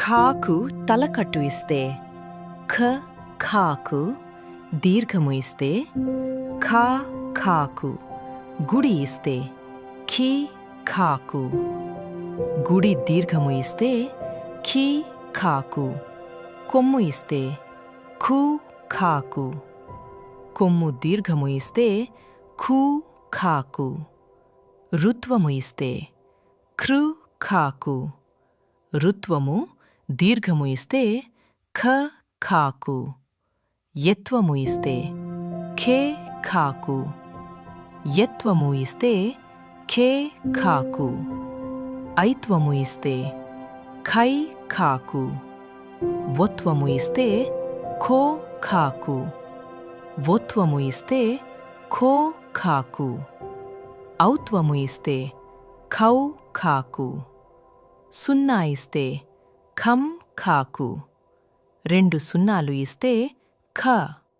ఖాకు తలకట్టు ఇస్తే ఖ ఖాకు దీర్ఘము ఇస్తే ఖా ఖాకు గుడి ఇస్తే ఖీ ఖాకు గుడి దీర్ఘము ఇస్తే ఖీ ఖాకు కొమ్ము ఇస్తే ఖూ ఖాకు కొమ్ము దీర్ఘము ఇస్తే ఖూ ఖాకు రుత్వము ఇస్తే ఖృ ఖాకు రుత్వము దీర్ఘము ఇస్తే ఖ ఖాకు యత్వము ఇస్తే ఖే ఖాకు యత్వము ఇస్తే ఖే ఖాకు ఐత్వము ఇస్తే ఖై ఖాకు వత్వము ఇస్తే ఖో ఖాకు వత్వము ఇస్తే ఖో ఖాకు ఔత్వము ఇస్తే ఖౌ ఖాకు సున్నా ఇస్తే ఖం ఖాకు రెండు సున్నాలు ఇస్తే ఖ